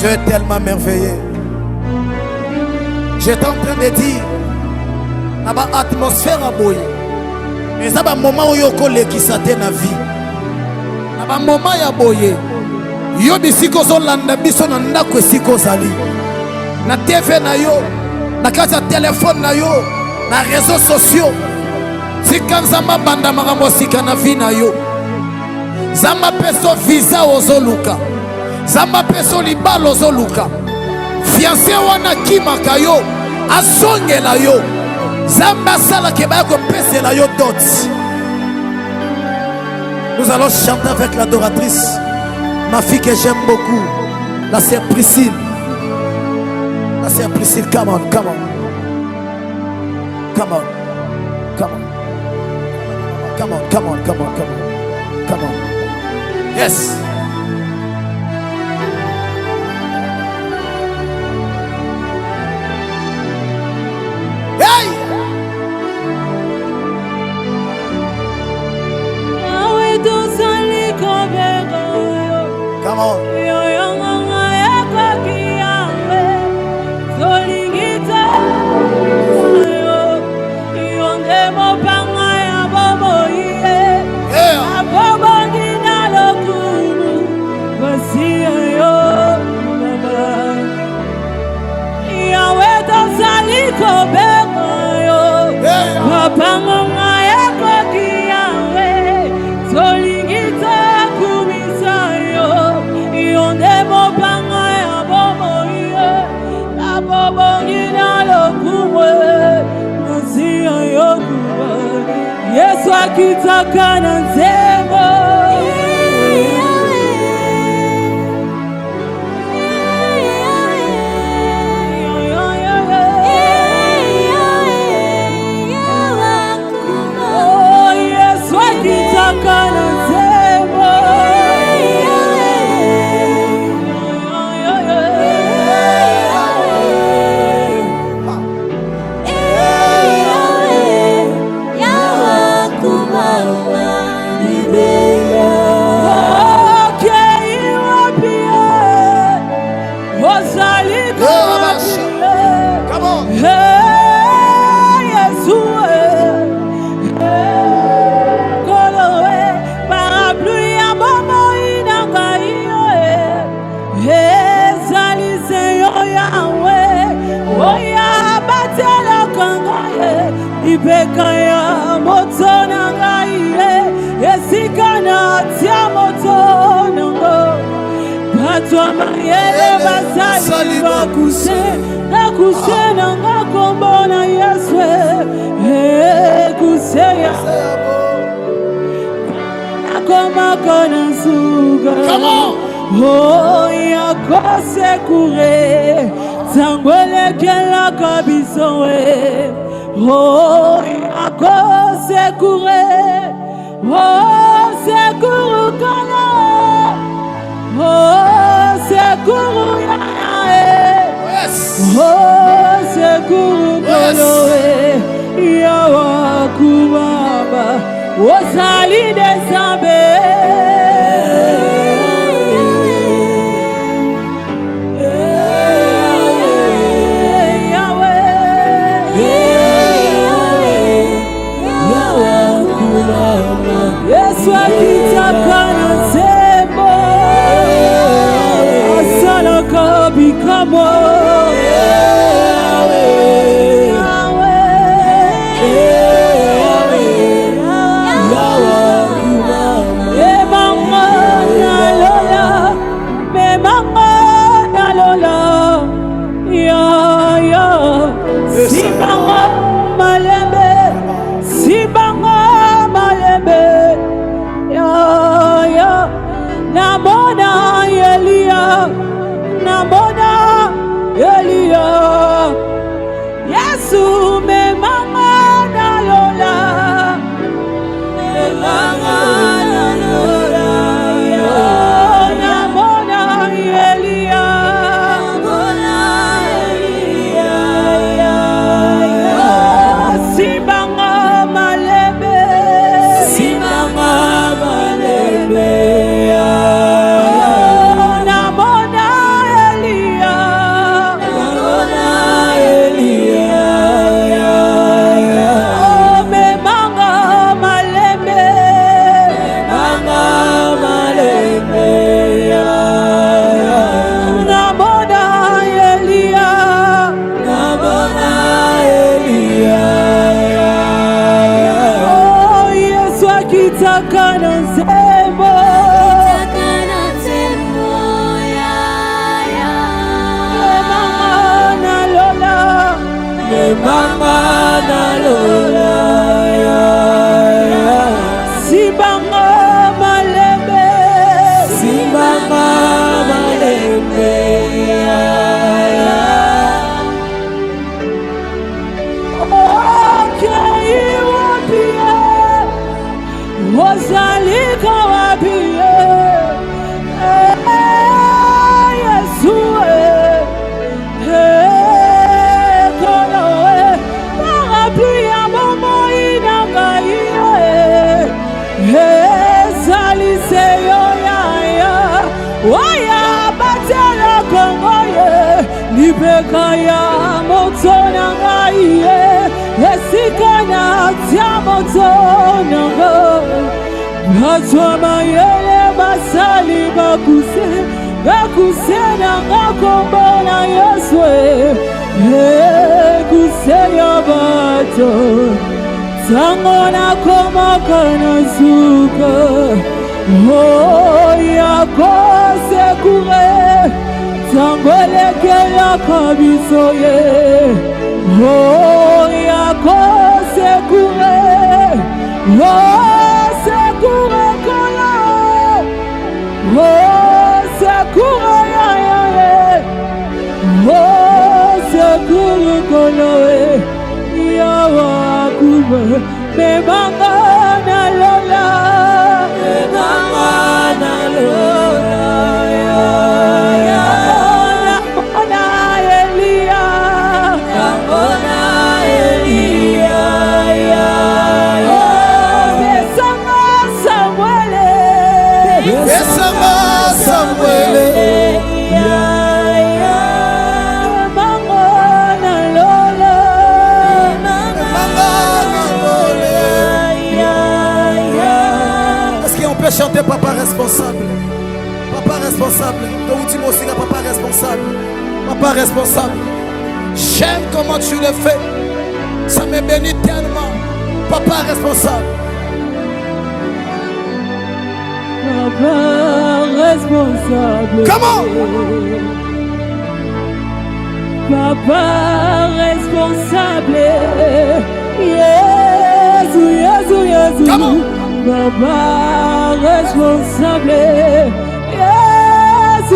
Dieu est tellement merveilleux. J'étais en train de dire, dans l'atmosphère à boye, mais ça va un moment où il y a na vie. Dans un moment où il y a boye, il y a des choses qui sont là, na TV na yo, na kati ya téléphone na yo, na réseaux sociaux. Si quand zama banda makambo sika na vie na yo, zama peso visa ozoluka, zama peso libalo ozoluka, fiancé wana kimaka yo, azongela yo, zamba sala keba ko pesela yo dot. Nous allons chanter avec l'adoratrice, ma fille que j'aime beaucoup, la sœur Priscille. La sœur Priscille, come on, come on. Come on, come on. Come on, come on, come on, come on. Come on. Yes. Hey! Come on. Yesu akitaka na nzemo Yesu akitaka na nzemo Ibekaya motona ngai esikana tia motona ngo batwa mayele basali bakuse na ngakombona Yesu kuseya akoma kona suga oh yakose kure tangwele kela kabiso oh, ako sekure, oh, sekuru kana, oh, sekuru ya, oh, sekuru koloe, yawa kubaba, osali desambe. Yesu akitaka na nzemo asala kabikamo yo yaya waya batela kongoye libeka ya moto na ngai ye esika na tia moto na ngai batwa mayele basali bakuse na ngakombo na Yesu kuse ya bato tango na komaka na suka yako sekure tango lekela kabiso ye yako sekure sekure kola sekure ya sekure kola yawa kuba bebanga na lola ona Elia besanga Samuele chanter papa responsable. Papa responsable. Donc vous dites aussi papa responsable. Papa responsable. J'aime comment tu le fais. Ça me bénit tellement. Papa responsable. Papa responsable. Comment? Papa responsable. Jésus. Comment? Papa responsable, Yes.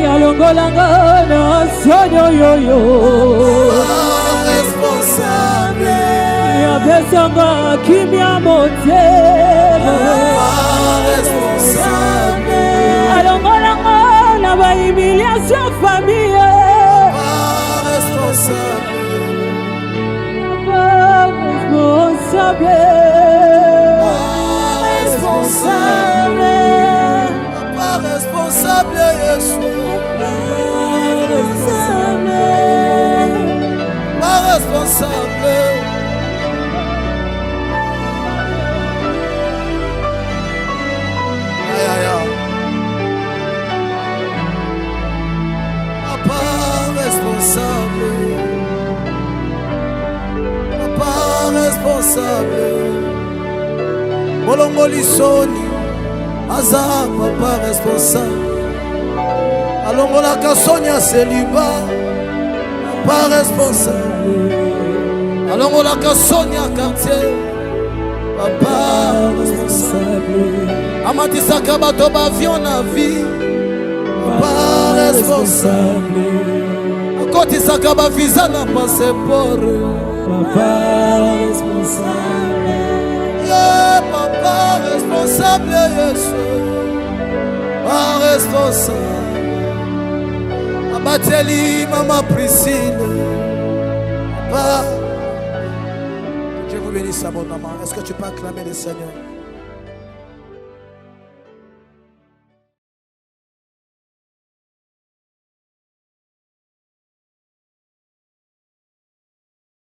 Yalongolanga na sonyo yo. Responsable. Yabesanga kimya motema. Responsable. Alongolanga na ba humiliation famille. Responsable. Papa responsable, Yesu. Papa responsable. Papa responsable. Responsable Molongoli Soni Aza papa responsable Alongola Kasonia Seliba Papa responsable Alongola Kasonia quartier Papa responsable Amatisa Kabato Bavion na vie Papa responsable Akotisa Kaba visa na passeport Papa responsable. Yeah, papa responsable, Yesu. Papa responsable. Abateli, maman Priscille. Papa. Je vous bénisse, mon maman. Est-ce que tu peux acclamer le Seigneur?